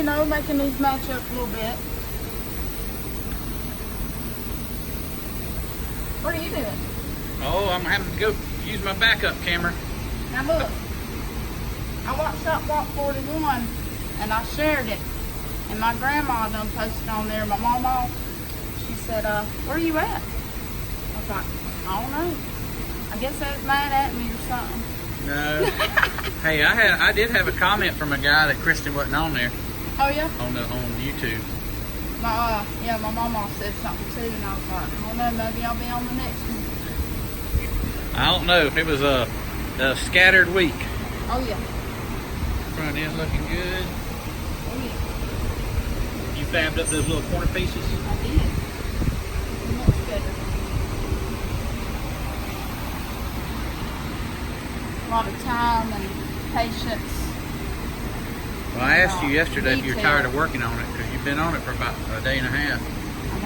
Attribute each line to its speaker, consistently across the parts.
Speaker 1: know, making these match up a little bit. What are you doing?
Speaker 2: Oh, I'm having to go use my backup camera.
Speaker 1: Now look, I watched Shop Walk 41 and I shared it. And my grandma done posted on there, my mama, she said, where are you at? I was like, I don't know. I guess they was mad at me or something.
Speaker 2: No. Hey, I did have a comment from a guy that Kristen wasn't on there.
Speaker 1: Oh yeah?
Speaker 2: On YouTube.
Speaker 1: Yeah, my mama said something too, and I was like, I don't know, maybe I'll be on the next one.
Speaker 2: I don't know. It was a scattered week.
Speaker 1: Oh yeah.
Speaker 2: Front end looking good.
Speaker 1: Oh yeah.
Speaker 2: You fabbed up those little corner pieces?
Speaker 1: I did. Much better. A lot of time and patience.
Speaker 2: Well, I asked you yesterday if you were tired of working on it, because you've been on it for about a day and a half.
Speaker 1: I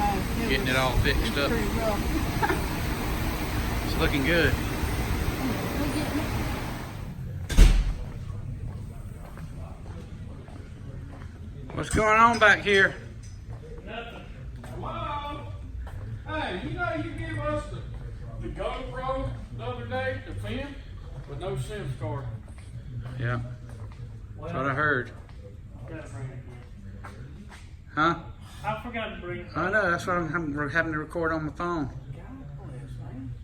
Speaker 1: know.
Speaker 2: Getting it all fixed up.
Speaker 1: Pretty rough.
Speaker 2: It's looking good.
Speaker 1: We're getting it.
Speaker 2: What's going on back here?
Speaker 3: Nothing. Hello? Hey, you know you gave us the GoPro the other day to film with no SIM card.
Speaker 2: Yeah. That's what I heard.
Speaker 4: Forgot to bring it.
Speaker 2: Huh?
Speaker 4: I forgot to bring it.
Speaker 2: I know, that's what I'm having to record on my phone.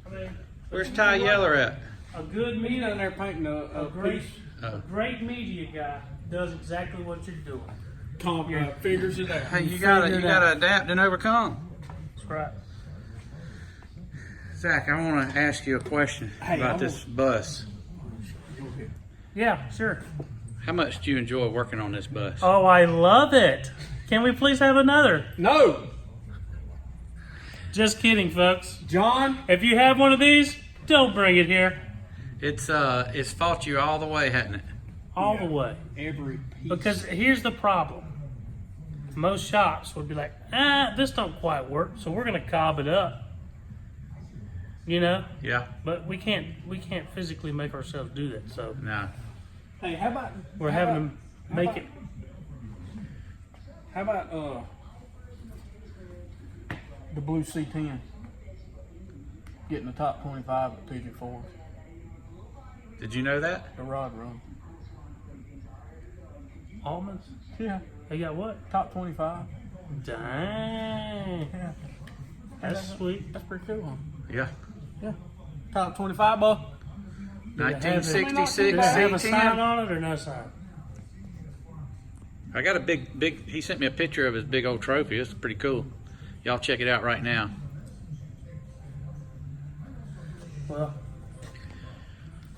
Speaker 4: I mean,
Speaker 2: Where's Ty Yeller at?
Speaker 4: a good
Speaker 3: Me
Speaker 4: media,
Speaker 3: down there painting a
Speaker 4: great,
Speaker 3: piece.
Speaker 4: a great media guy does exactly what you're doing.
Speaker 3: Figures it out.
Speaker 2: Hey, you gotta adapt and overcome.
Speaker 4: That's right.
Speaker 2: Zach, I want to ask you a question about this bus.
Speaker 4: Yeah, sure.
Speaker 2: How much do you enjoy working on this bus?
Speaker 4: Oh, I love it. Can we please have another?
Speaker 3: No,
Speaker 4: Just kidding, folks.
Speaker 3: John.
Speaker 4: If you have one of these, don't bring it here.
Speaker 2: It's fought you all the way, hasn't it?
Speaker 4: All the way.
Speaker 3: Every piece.
Speaker 4: Because here's the problem. Most shops would be like, this don't quite work, so we're gonna cob it up. You know?
Speaker 2: Yeah.
Speaker 4: But we can't physically make ourselves do that, so
Speaker 2: No.
Speaker 3: Hey, how about
Speaker 4: we're having to make it.
Speaker 3: How about the blue C10 getting the top 25 at PG4,
Speaker 2: Did you know that?
Speaker 3: the rod run?
Speaker 4: Almonds?
Speaker 3: Yeah,
Speaker 4: They got what?
Speaker 3: top 25.
Speaker 4: Dang.
Speaker 3: Yeah,
Speaker 4: That's sweet.
Speaker 3: that's pretty cool. Huh?
Speaker 2: Yeah.
Speaker 3: Yeah, top 25, boy.
Speaker 2: 1966
Speaker 4: Does it have a sign
Speaker 2: C10.
Speaker 4: on it or no sign?
Speaker 2: I got a big. He sent me a picture of his big old trophy. It's pretty cool. Y'all check it out right now.
Speaker 4: Well,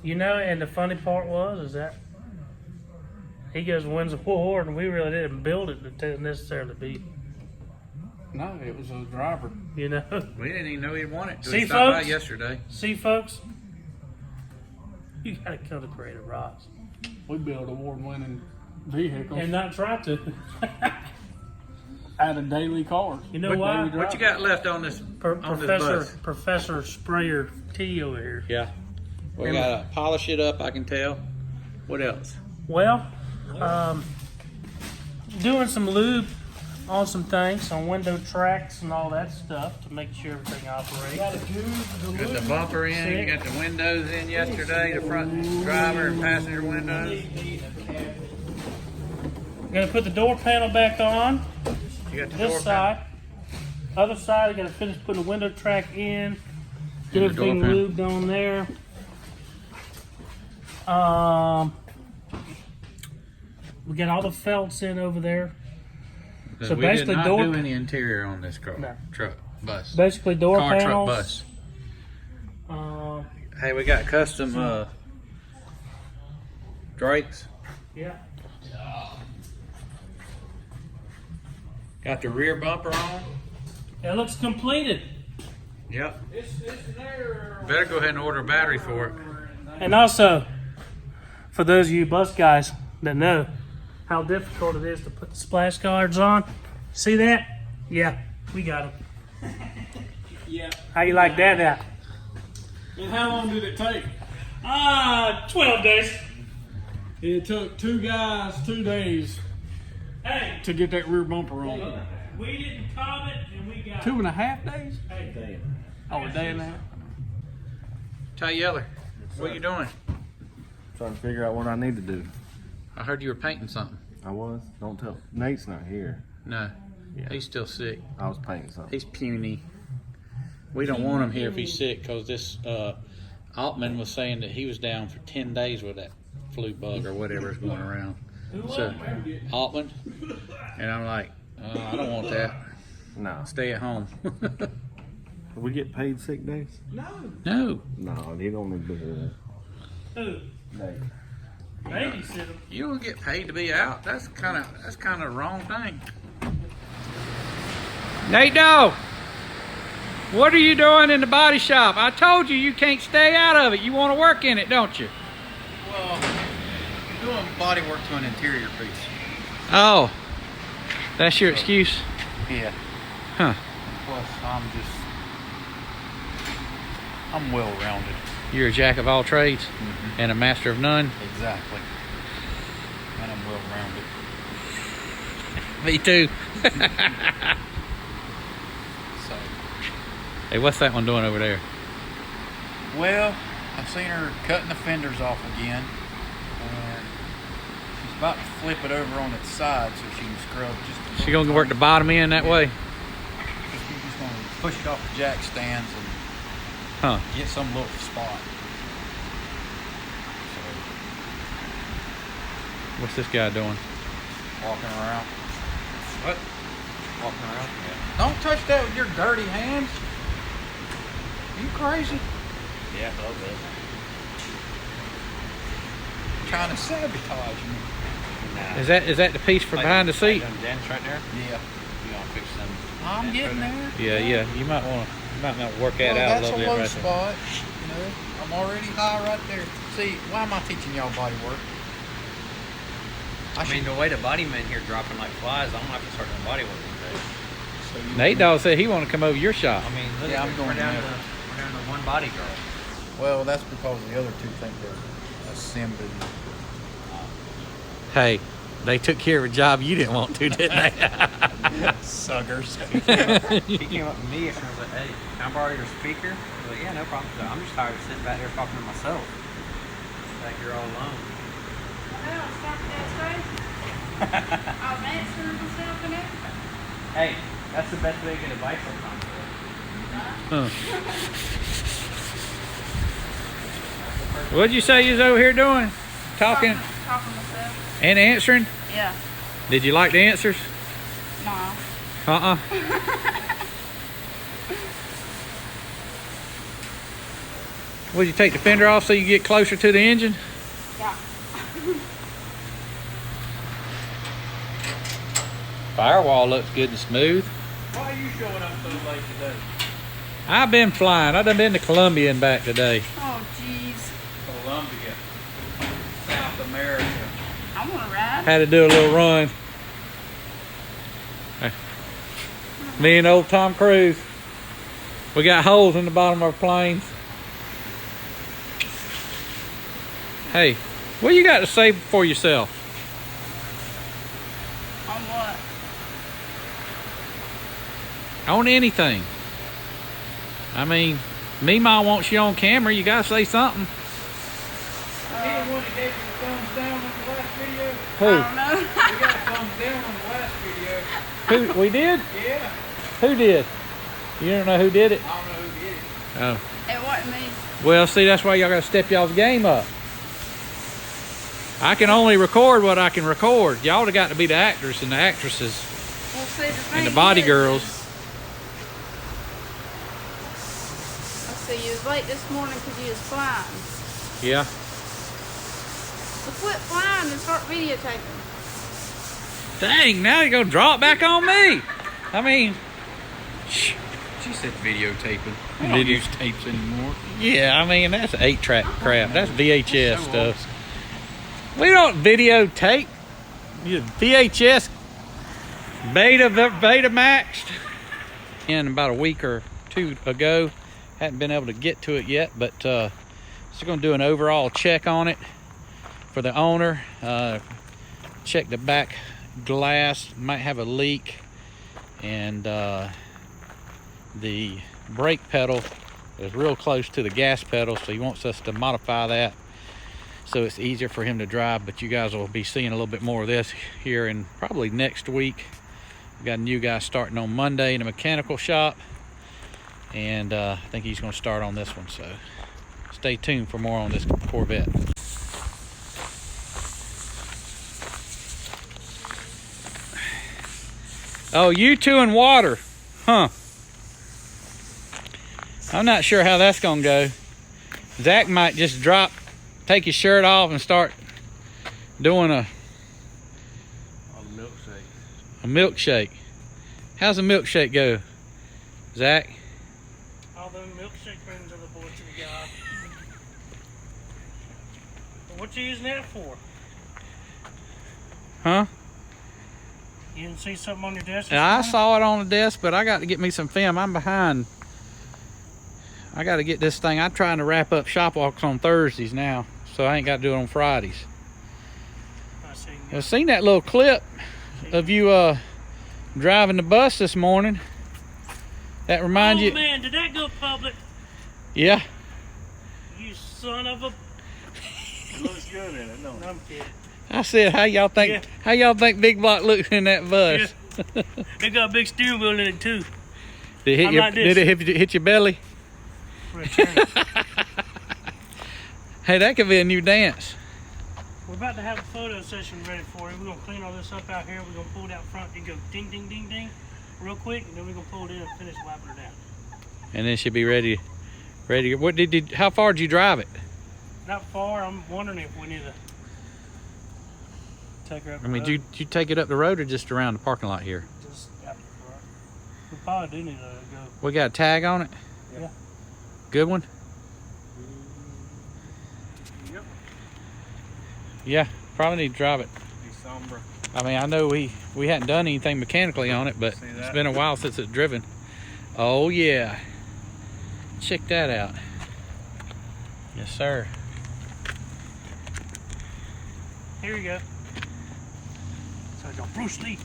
Speaker 4: you know, and the funny part is that he goes and wins a war, and we really didn't build it to necessarily be,
Speaker 3: No, it was a driver.
Speaker 4: you know.
Speaker 2: We didn't even know he won it.
Speaker 4: See,
Speaker 2: He stopped by
Speaker 4: folks?
Speaker 2: yesterday.
Speaker 4: See, folks, you gotta come to Creative Rods
Speaker 3: We built award-winning vehicles
Speaker 4: and not try to.
Speaker 3: out of daily cars.
Speaker 4: You know why?
Speaker 2: What you got left on this on this bus?
Speaker 4: Professor Sprayer T over here.
Speaker 2: Yeah. We gotta polish it up. I can tell. What else?
Speaker 4: Well, doing some lube on some things, on window tracks and all that stuff to make sure everything operates.
Speaker 2: Got the bumper in. You got the windows in yesterday. The front driver and passenger windows.
Speaker 4: Gonna put the door panel back on.
Speaker 2: You got the
Speaker 4: This
Speaker 2: door
Speaker 4: side. Other side, I gotta finish putting the window track in. Get
Speaker 2: And the door
Speaker 4: everything
Speaker 2: panel.
Speaker 4: lubed on there. We got all the felts in over there. So
Speaker 2: we
Speaker 4: basically
Speaker 2: did not
Speaker 4: door-
Speaker 2: do any interior on this car,
Speaker 4: No.
Speaker 2: truck, bus,
Speaker 4: Basically door
Speaker 2: car,
Speaker 4: panels.
Speaker 2: truck, bus.
Speaker 4: Uh,
Speaker 2: Hey, we got custom drakes.
Speaker 4: yeah.
Speaker 2: Got the rear bumper on.
Speaker 4: It looks completed.
Speaker 2: Yep.
Speaker 3: It's there.
Speaker 2: Better go ahead and order a battery for it.
Speaker 4: And also, for those of you bus guys that know how difficult it is to put the splash guards on, see that? Yeah, we got them.
Speaker 3: Yeah.
Speaker 4: How you like that now?
Speaker 3: And how long did it take?
Speaker 4: 12 days.
Speaker 3: It took two guys 2 days.
Speaker 4: Hey,
Speaker 3: to get that rear bumper on.
Speaker 4: We didn't call it, and we got
Speaker 3: 2.5 days?
Speaker 4: Hey,
Speaker 3: Oh, a day and a half?
Speaker 2: Ty Yeller, what you doing?
Speaker 5: Trying to figure out what I need to do.
Speaker 2: I heard you were painting something.
Speaker 5: I was. Don't tell. Nate's not here.
Speaker 2: No,
Speaker 5: Yeah.
Speaker 2: he's still sick.
Speaker 5: I was painting something.
Speaker 2: He's puny. We don't want him here if he's sick because this Altman was saying that he was down for 10 days with that flu bug or whatever is going around. So Altman, and I'm like, I don't want that.
Speaker 5: No.
Speaker 2: Stay at home.
Speaker 5: Do we get paid sick days?
Speaker 2: No,
Speaker 5: No, he don't need to do that.
Speaker 4: who?
Speaker 5: Nate.
Speaker 4: Babysit him.
Speaker 2: you don't get paid to be out. That's kind of the wrong thing. Nate, no. What are you doing in the body shop? I told you you can't stay out of it. You want to work in it, don't you?
Speaker 6: Well, doing body work to an interior piece.
Speaker 2: Oh, that's your excuse?
Speaker 6: Yeah.
Speaker 2: Huh.
Speaker 6: Plus, I'm well-rounded.
Speaker 2: You're a jack of all trades and a master of none?
Speaker 6: Exactly. And I'm well-rounded.
Speaker 2: Me too.
Speaker 6: So,
Speaker 2: Hey, what's that one doing over there?
Speaker 6: well, I've seen her cutting the fenders off again. And she's about to flip it over on its side so she can scrub just a
Speaker 2: She
Speaker 6: little
Speaker 2: gonna work the
Speaker 6: tiny-
Speaker 2: bottom end that way?
Speaker 6: She's just gonna push it off the jack stands and
Speaker 2: Huh.
Speaker 6: get some little spot. So,
Speaker 2: What's this guy doing?
Speaker 6: walking around.
Speaker 2: What?
Speaker 6: Walking around? Yeah. Don't touch that with your dirty hands. You crazy?
Speaker 2: Yeah, a little bit.
Speaker 6: Trying to sabotage me.
Speaker 2: Is that the piece for behind the seat?
Speaker 6: Dents right there? Yeah.
Speaker 2: You gonna fix them?
Speaker 6: I'm getting there.
Speaker 2: Yeah. You might want to work that out a
Speaker 6: That's
Speaker 2: little
Speaker 6: a
Speaker 2: bit
Speaker 6: low
Speaker 2: right
Speaker 6: spot. You know, I'm already high right there. See, why am I teaching y'all body work?
Speaker 7: I mean, the way the body men here dropping like flies, I'm gonna have to start doing body work one day.
Speaker 6: So you-
Speaker 2: Nate Dawg said he want to come over your shop.
Speaker 7: I mean, look,
Speaker 6: Yeah, I'm
Speaker 7: we're
Speaker 6: going
Speaker 7: down
Speaker 6: there.
Speaker 7: to one body girl.
Speaker 6: Well, that's because the other two think they're assembly.
Speaker 2: Hey, they took care of a job you didn't want to, didn't they?
Speaker 6: Suckers.
Speaker 7: He came up to me and I was like, "Hey, can I borrow your speaker?" I was like, "Yeah, no problem." So I'm just tired of sitting back there talking to myself. Back here all alone.
Speaker 1: I'm answering myself and everything.
Speaker 7: Hey, that's the best way to get advice sometimes.
Speaker 2: What'd you say you was over here doing? Talking
Speaker 1: Talking myself.
Speaker 2: and answering?
Speaker 1: Yeah.
Speaker 2: Did you like the answers?
Speaker 1: No.
Speaker 2: Would you take the fender off so you get closer to the engine?
Speaker 1: Yeah.
Speaker 2: Firewall looks good and smooth.
Speaker 3: Why are you showing up so late today?
Speaker 2: I've been flying. I done been to Colombia and back today.
Speaker 1: Oh, jeez.
Speaker 3: Columbia, South America.
Speaker 1: I want to ride.
Speaker 2: Had to do a little run. Me and old Tom Cruise. We got holes in the bottom of our planes. Hey, what you got to say for yourself?
Speaker 1: On what?
Speaker 2: On anything. I mean, Meemaw wants you on camera. You got to say something.
Speaker 3: He the one that gave you the thumbs down on the last video?
Speaker 2: Who?
Speaker 1: I don't know.
Speaker 3: We got a thumbs down on the last video.
Speaker 2: Who? We did?
Speaker 3: Yeah.
Speaker 2: Who did? You don't know who did it?
Speaker 3: I don't know who did it.
Speaker 2: Oh.
Speaker 1: It wasn't me.
Speaker 2: Well, see, that's why y'all got to step y'all's game up. I can only record what I can record. Y'all have got to be the actors and the actresses
Speaker 1: Well, see, the thing
Speaker 2: and the body
Speaker 1: is,
Speaker 2: girls.
Speaker 1: Let's see, you was late this morning because you was flying.
Speaker 2: Yeah.
Speaker 1: So quit flying and start videotaping.
Speaker 2: Dang, now you're going to drop back on me. I mean,
Speaker 6: She said videotaping. We don't use tapes anymore.
Speaker 2: yeah, I mean, that's 8-track crap. That's VHS stuff. We don't videotape. VHS Betamax. In about a week or two ago, hadn't been able to get to it yet, but just going to do an overall check on it for the owner. Check the back glass might have a leak, and the brake pedal is real close to the gas pedal, so he wants us to modify that so it's easier for him to drive. But you guys will be seeing a little bit more of this here in probably next week. We got a new guy starting on Monday in a mechanical shop, and I think he's going to start on this one, so stay tuned for more on this Corvette. Oh, you two in water, huh? I'm not sure how that's gonna go. Zach might just take his shirt off and start doing a milkshake. How's a milkshake go, Zach?
Speaker 4: All them milkshake rings are the boys to the job. What you using that for?
Speaker 2: Huh?
Speaker 4: You didn't see something on your desk?
Speaker 2: I saw it on the desk, but I got to get me some film. I'm behind. I got to get this thing. I'm trying to wrap up shop walks on Thursdays now, so I ain't got to do it on Fridays. I've seen that little clip of you driving the bus this morning. That reminds you.
Speaker 4: Oh man, did that go public?
Speaker 2: Yeah.
Speaker 4: You son of a.
Speaker 5: Looks good in it, don't it?
Speaker 4: I'm kidding.
Speaker 2: I said, how y'all think?
Speaker 4: Yeah.
Speaker 2: How y'all think Big Block looks in that bus?
Speaker 4: Yeah. They got a big steering wheel in it too.
Speaker 2: Did it hit,
Speaker 4: Like
Speaker 2: did it hit your belly? Hey, that could be a new dance.
Speaker 4: We're about to have a photo session ready for you. We're gonna clean all this up out here. We're gonna pull it out front and go ding, ding, ding, ding, real quick, and then we're gonna pull it in and finish wiping it down.
Speaker 2: And then she'll be ready. What how far did you drive it?
Speaker 4: Not far. I'm wondering if we need to take her up.
Speaker 2: I mean, did you take it up the road or just around the parking lot here?
Speaker 4: Just out the front. We probably do need to go.
Speaker 2: We got a tag on it?
Speaker 4: Yeah.
Speaker 2: Good one?
Speaker 4: Yep.
Speaker 2: Yeah, probably need to drive it.
Speaker 5: Be somber.
Speaker 2: I mean, I know we hadn't done anything mechanically on it, but it's been a while since it's driven. Oh yeah. Check that out. Yes, sir.
Speaker 4: Here you go. So go Bruce Lee.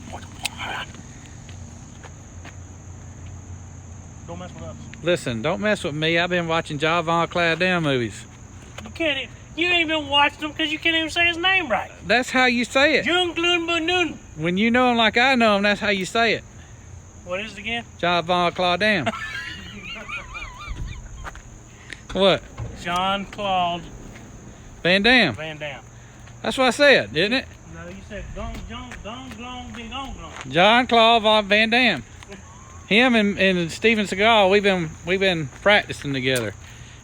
Speaker 4: Don't mess with us.
Speaker 2: Listen, don't mess with me. I've been watching Javon Claudel movies.
Speaker 4: You ain't even watched them because you can't even say his name right.
Speaker 2: That's how you say it.
Speaker 4: Jung Glun Bunun.
Speaker 2: When you know him like I know him, that's how you say it.
Speaker 4: What is it again?
Speaker 2: Javon Claudel. What?
Speaker 4: Jean-Claude
Speaker 2: Van Damme.
Speaker 4: Van Damme.
Speaker 2: That's what I said, didn't it?
Speaker 4: No, you said Gong Glong Bing Gong Glong.
Speaker 2: Jean-Claude Van Damme. Him and Steven Seagal, we've been practicing together.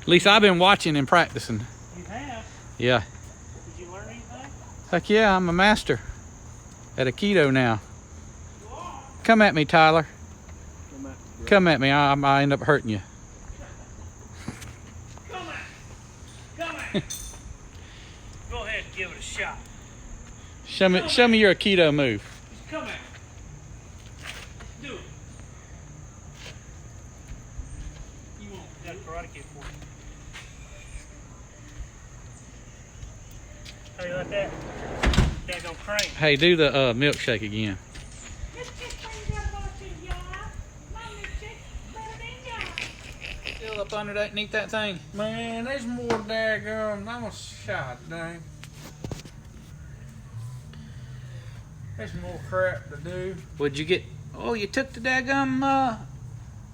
Speaker 2: At least I've been watching and practicing.
Speaker 4: You have?
Speaker 2: Yeah.
Speaker 4: Did you learn anything?
Speaker 2: Heck yeah, I'm a master at Aikido now. Come at me, Tyler. Come at me. I end up hurting you.
Speaker 4: Come on. Go ahead and give it a shot.
Speaker 2: Show me your Aikido move.
Speaker 4: Come on. Do it. You won't. That's Karate Kid for you. How you like that? Daggum crane.
Speaker 2: Hey, do the milkshake again. Still up underneath that thing.
Speaker 3: Man, there's more daggum. I'm a shot, dang. There's more crap to do.
Speaker 2: What'd you get? Oh, you took the daggum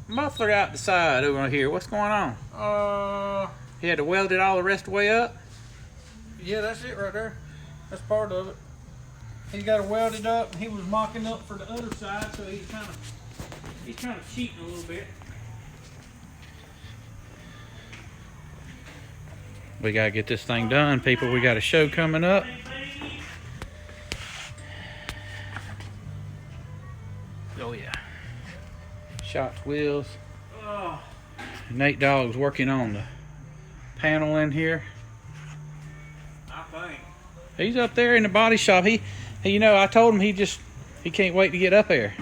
Speaker 2: muffler out the side over here. What's going on? You had to weld it all the rest of the way up?
Speaker 3: Yeah, that's it right there. That's part of it. He got it welded up, and he was mocking up for the other side, so he's kind of cheating a little bit.
Speaker 2: We gotta get this thing done, people. We got a show coming up. Oh yeah. Shots, wheels. Nate Dogg's working on the panel in here.
Speaker 3: I think.
Speaker 2: He's up there in the body shop. He you know, I told him he can't wait to get up there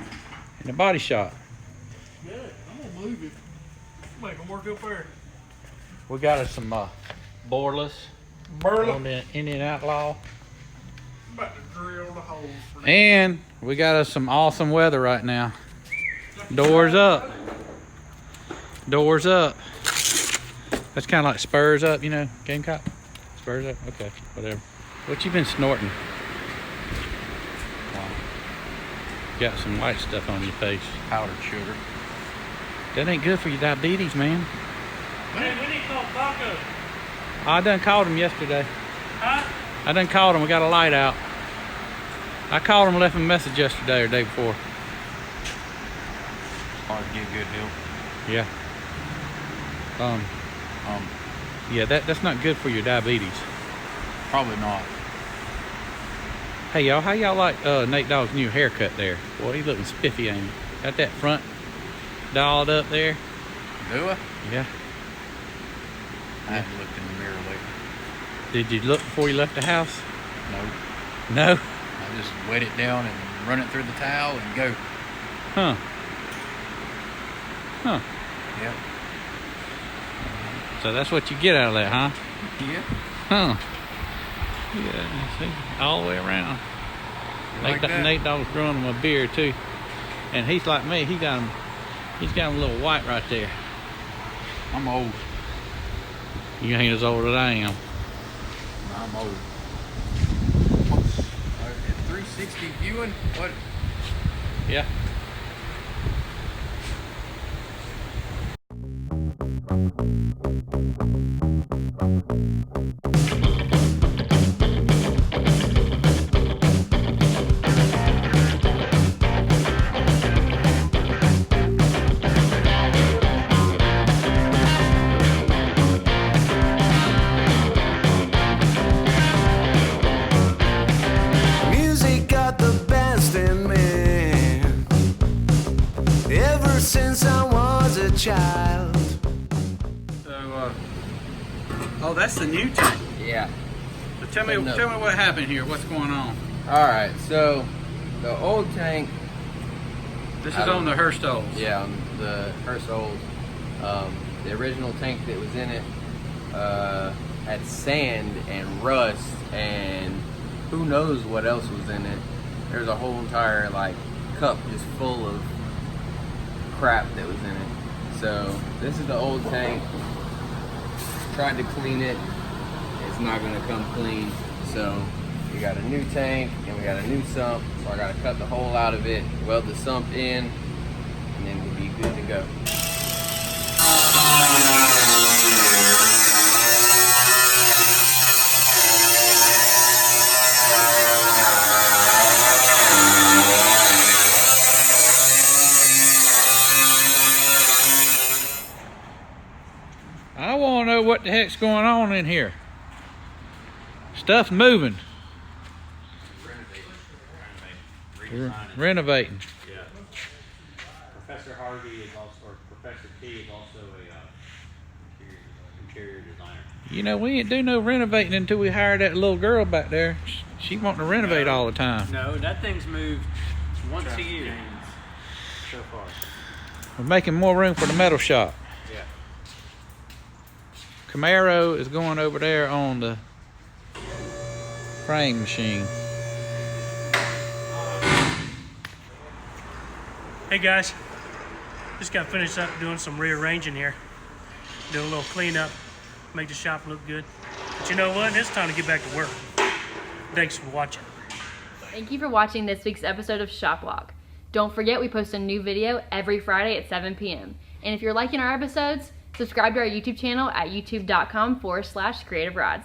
Speaker 2: in the body shop.
Speaker 3: Good. I'm gonna move it. Make him work up there.
Speaker 2: We got us some boardless on the Indian Outlaw.
Speaker 3: about to drill the holes for that.
Speaker 2: And we got us some awesome weather right now. Doors up. Doors up. That's kind of like spurs up, you know, Gamecock? Spurs up? Okay, whatever. What you been snorting? Wow. Got some white stuff on your face.
Speaker 6: Powdered sugar.
Speaker 2: That ain't good for your diabetes, man.
Speaker 4: Hey, we need to call Paco.
Speaker 2: I done called him yesterday.
Speaker 4: Huh?
Speaker 2: I done called him. We got a light out. I called him and left him a message yesterday or the day before.
Speaker 6: Hard to get a good deal.
Speaker 2: Yeah. Yeah, that's not good for your diabetes.
Speaker 6: Probably not.
Speaker 2: Hey y'all, how y'all like Nate Dogg's new haircut there? Boy, he looking spiffy, ain't he? Got that front dialed up there.
Speaker 6: Do I?
Speaker 2: Yeah.
Speaker 6: I haven't looked in the mirror lately.
Speaker 2: Did you look before you left the house?
Speaker 6: No.
Speaker 2: No?
Speaker 6: I just wet it down and run it through the towel and go.
Speaker 2: Huh. Huh.
Speaker 6: Yep.
Speaker 2: So that's what you get out of that, huh?
Speaker 6: Yeah.
Speaker 2: Huh. Yeah, see, all the way around.
Speaker 6: Like that?
Speaker 2: Nate Dogg's growing him a beard too. And he's like me, he's got him a little white right there.
Speaker 6: I'm old.
Speaker 2: You ain't as old as I am.
Speaker 6: I'm old. 360 viewing? What?
Speaker 2: Yeah.
Speaker 8: Music got the best in me ever since I was a child.
Speaker 2: So, oh, that's the new tank.
Speaker 6: Yeah.
Speaker 2: So tell me what happened here. What's going on?
Speaker 9: Alright, so the old tank,
Speaker 2: This is on the Hurstols.
Speaker 9: yeah, on the Hurstols, the original tank that was in it had sand and rust and who knows what else was in it. There's a whole entire like cup just full of crap that was in it. So this is the old tank. Tried to clean it. It's not gonna come clean. So we got a new tank and we got a new sump. So I gotta cut the hole out of it, weld the sump in, and then we'll be good to go.
Speaker 2: I want to know what the heck's going on in here. Stuff's moving. Renovating.
Speaker 7: Yeah. Professor Harvey is also, or Professor T is also a interior designer.
Speaker 2: You know, we ain't do no renovating until we hired that little girl back there. She wanting to renovate all the time.
Speaker 7: No, that thing's moved once a year so far.
Speaker 2: We're making more room for the metal shop.
Speaker 7: Yeah.
Speaker 2: Camaro is going over there on the frame machine.
Speaker 4: Hey guys, just got finished up doing some rearranging here. Doing a little cleanup, make the shop look good. But you know what? It's time to get back to work. Thanks for watching.
Speaker 10: Thank you for watching this week's episode of Shoplog. Don't forget we post a new video every Friday at 7 p.m. And if you're liking our episodes, subscribe to our YouTube channel at youtube.com/creativerods.